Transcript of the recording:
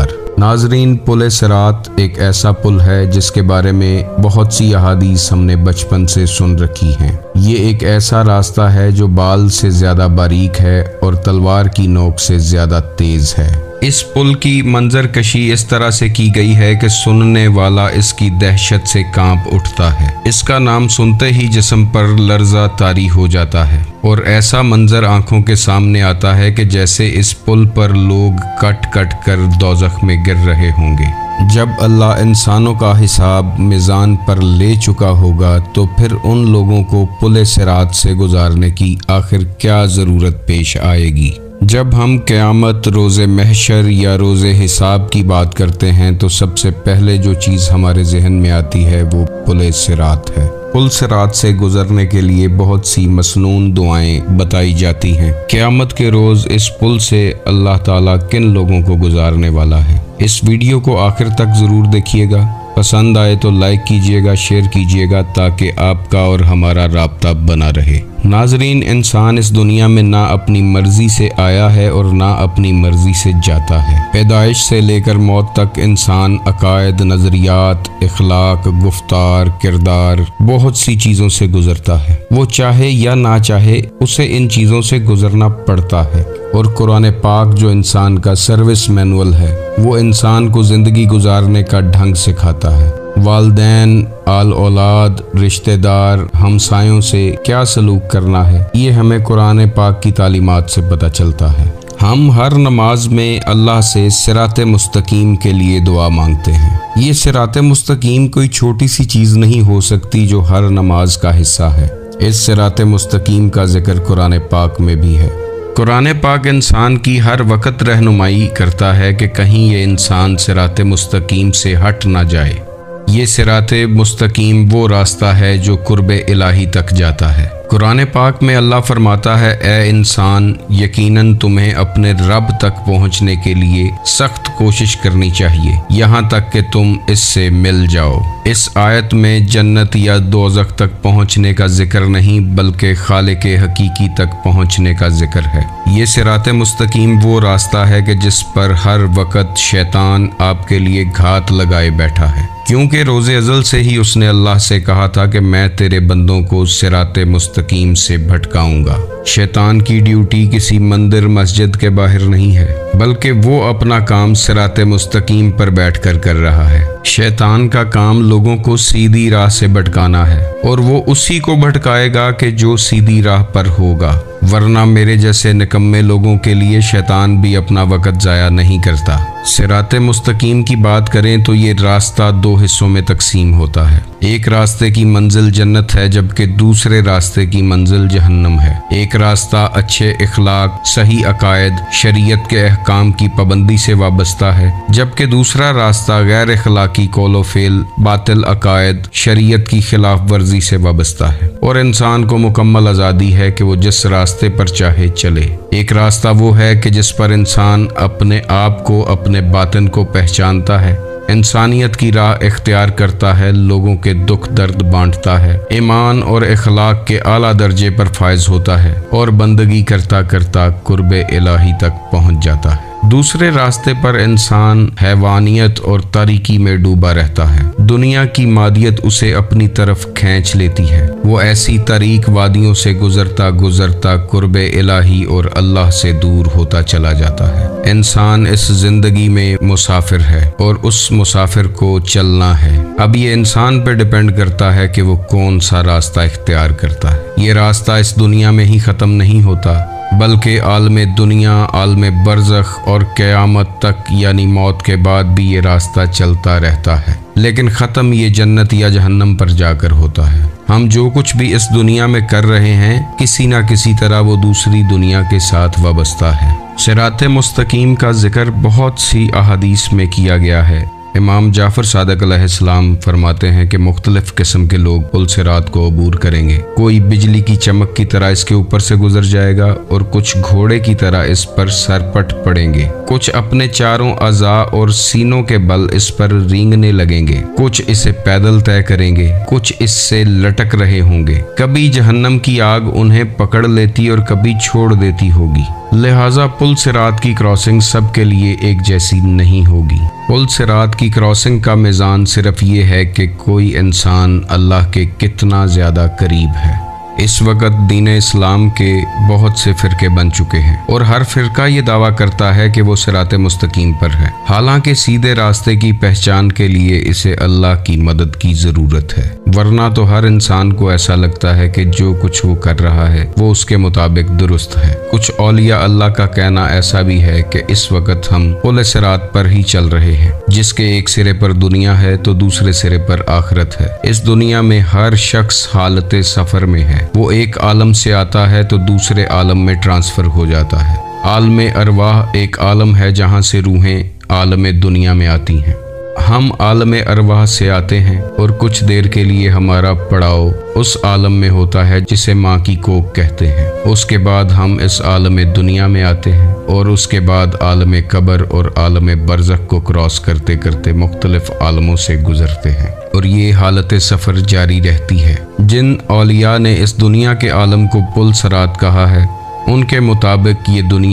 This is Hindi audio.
किरदार। नाजरीन, पुल सिरात एक ऐसा पुल है जिसके बारे में बहुत सी अहादीस हमने बचपन से सुन रखी हैं। ये एक ऐसा रास्ता है जो बाल से ज्यादा बारीक है और तलवार की नोक से ज्यादा तेज है। इस पुल की मंजर कशी इस तरह से की गई है कि सुनने वाला इसकी दहशत से कांप उठता है। इसका नाम सुनते ही जिस्म पर लर्जा तारी हो जाता है और ऐसा मंजर आंखों के सामने आता है कि जैसे इस पुल पर लोग कट कट कर दोज़ख में गिर रहे होंगे। जब अल्लाह इंसानों का हिसाब मिज़ान पर ले चुका होगा तो फिर उन लोगों को पुल सिरात से गुजारने की आखिर क्या ज़रूरत पेश आएगी। जब हम क़यामत, रोज़े महशर या रोज़े हिसाब की बात करते हैं तो सबसे पहले जो चीज़ हमारे जहन में आती है वो पुल सिरात है। पुल सिरात से गुजरने के लिए बहुत सी मसनून दुआएं बताई जाती हैं। क़यामत के रोज़ इस पुल से अल्लाह ताला किन लोगों को गुजारने वाला है। इस वीडियो को आखिर तक ज़रूर देखिएगा। पसंद आए तो लाइक कीजिएगा, शेयर कीजिएगा ताकि आपका और हमारा राब्ता बना रहे। नाजरीन, इंसान इस दुनिया में ना अपनी मर्जी से आया है और ना अपनी मर्जी से जाता है। पैदाइश से लेकर मौत तक इंसान अकायद, नज़रियात, इखलाक, गुफ्तार, किरदार बहुत सी चीज़ों से गुजरता है। वो चाहे या ना चाहे उसे इन चीज़ों से गुजरना पड़ता है। और कुरान पाक जो इंसान का सर्विस मैनुअल है वो इंसान को ज़िंदगी गुजारने का ढंग सिखाता है। वालिदैन, आल औलाद, रिश्तेदार, हमसायों से क्या सलूक करना है ये हमें कुरान पाक की तालीमात से पता चलता है। हम हर नमाज में अल्लाह से सिराते मुस्तकीम के लिए दुआ मांगते हैं। ये सिराते मुस्तकीम कोई छोटी सी चीज़ नहीं हो सकती जो हर नमाज का हिस्सा है। इस सिराते मुस्तकीम का जिक्र कुरान पाक में भी है। कुरान पाक इंसान की हर वक्त रहनुमाई करता है कि कहीं ये इंसान सिराते मुस्तकीम से हट ना जाए। ये सिराते मुस्तकीम वो रास्ता है जो कुर्बे इलाही तक जाता है। कुरान पाक में अल्लाह फरमाता है, ए इंसान, यकीनन तुम्हें अपने रब तक पहुँचने के लिए सख्त कोशिश करनी चाहिए यहाँ तक कि तुम इससे मिल जाओ। इस आयत में जन्नत या दोज़ख तक पहुँचने का जिक्र नहीं बल्कि खालिक हकीकी तक पहुँचने का जिक्र है। ये सिराते मुस्तकीम वो रास्ता है कि जिस पर हर वक्त शैतान आपके लिए घात लगाए बैठा है, क्योंकि रोज़े अज़ल से ही उसने अल्लाह से कहा था कि मैं तेरे बंदों को सिराते मुस्तकीम से भटकाऊंगा। शैतान की ड्यूटी किसी मंदिर मस्जिद के बाहर नहीं है बल्कि वो अपना काम सिराते मुस्तकीम पर बैठकर कर रहा है। शैतान का काम लोगों को सीधी राह से भटकाना है और वो उसी को भटकाएगा कि जो सीधी राह पर होगा, वरना मेरे जैसे निकम्मे लोगों के लिए शैतान भी अपना वक़्त ज़ाया नहीं करता। सिराते मुस्तकीम की बात करें तो ये रास्ता दो हिस्सों में तकसीम होता है। एक रास्ते की मंजिल जन्नत है जबकि दूसरे रास्ते की मंजिल जहन्नम है। एक रास्ता अच्छे इखलाक, सही अकायद, शरीयत के अहकाम की पाबंदी से वाबस्ता है जबकि दूसरा रास्ता गैर इखलाकी कौलो फेल, बातिल अकायद, शरीयत की खिलाफ वर्जी से वाबस्ता है और इंसान को मुकम्मल आज़ादी है कि वो जिस रास्ते पर चाहे चले। एक रास्ता वो है कि जिस पर इंसान अपने आप को, अपने बातिन को पहचानता है, इंसानियत की राह इख्तियार करता है, लोगों के दुख दर्द बांटता है, ईमान और इखलाक के आला दर्जे पर फायज होता है और बंदगी करता करता कुर्बे इलाही तक पहुंच जाता है। दूसरे रास्ते पर इंसान हैवानियत और तारीकी में डूबा रहता है। दुनिया की मादियत उसे अपनी तरफ खींच लेती है। वो ऐसी तारीक वादियों से गुजरता गुजरता कुर्बे इलाही और अल्लाह से दूर होता चला जाता है। इंसान इस जिंदगी में मुसाफिर है और उस मुसाफिर को चलना है। अब ये इंसान पे डिपेंड करता है कि वो कौन सा रास्ता इख्तियार करता है। ये रास्ता इस दुनिया में ही ख़त्म नहीं होता बल्कि आलमे दुनिया, आलमे बरज़ख और क़यामत तक यानी मौत के बाद भी ये रास्ता चलता रहता है, लेकिन ख़त्म ये जन्नत या जहन्नम पर जाकर होता है। हम जो कुछ भी इस दुनिया में कर रहे हैं किसी ना किसी तरह वो दूसरी दुनिया के साथ वाबस्ता है। सिराते मुस्तकीम का जिक्र बहुत सी अहादीस में किया गया है। इमाम जाफर सादिक अलैहिस्सलाम फरमाते हैं कि मुख्तलिफ किस्म के लोग पुल सिरात को अबूर करेंगे। कोई बिजली की चमक की तरह इसके ऊपर से गुजर जाएगा और कुछ घोड़े की तरह इस पर सरपट पड़ेंगे। कुछ अपने चारों अज़ा और सीनों के बल इस पर रेंगने लगेंगे। कुछ इसे पैदल तय करेंगे, कुछ इससे लटक रहे होंगे। कभी जहन्नम की आग उन्हें पकड़ लेती और कभी छोड़ देती होगी। लिहाजा पुल सिरात की क्रॉसिंग सबके लिए एक जैसी नहीं होगी। पुल सिरात की क्रॉसिंग का मीज़ान सिर्फ ये है कि कोई इंसान अल्लाह के कितना ज़्यादा करीब है। इस वक्त दीन इस्लाम के बहुत से फ़िरके बन चुके हैं और हर फ़िरका ये दावा करता है कि वो सिराते मुस्तकीम पर है। हालांकि सीधे रास्ते की पहचान के लिए इसे अल्लाह की मदद की ज़रूरत है, वरना तो हर इंसान को ऐसा लगता है कि जो कुछ वो कर रहा है वो उसके मुताबिक दुरुस्त है। कुछ औलिया अल्लाह का कहना ऐसा भी है कि इस वक्त हम पुल सिरात पर ही चल रहे हैं, जिसके एक सिरे पर दुनिया है तो दूसरे सिरे पर आखिरत है। इस दुनिया में हर शख्स हालत सफ़र में है। वो एक आलम से आता है तो दूसरे आलम में ट्रांसफ़र हो जाता है। आलम अरवाह एक आलम है जहाँ से रूहें आलम दुनिया में आती हैं। हम आलम अरवाह से आते हैं और कुछ देर के लिए हमारा पड़ाव उस आलम में होता है जिसे माँ की कोख कहते हैं। उसके बाद हम इस आलम दुनिया में आते हैं और उसके बाद आलम कब्र और आलम बरज़ख को क्रॉस करते करते मुख्तलिफ आलमों से गुजरते हैं और ये हालत सफ़र जारी रहती है। जिन औलिया ने इस दुनिया के आलम को पुल सिरात कहा है, उनके मुताबिक ये दुनिया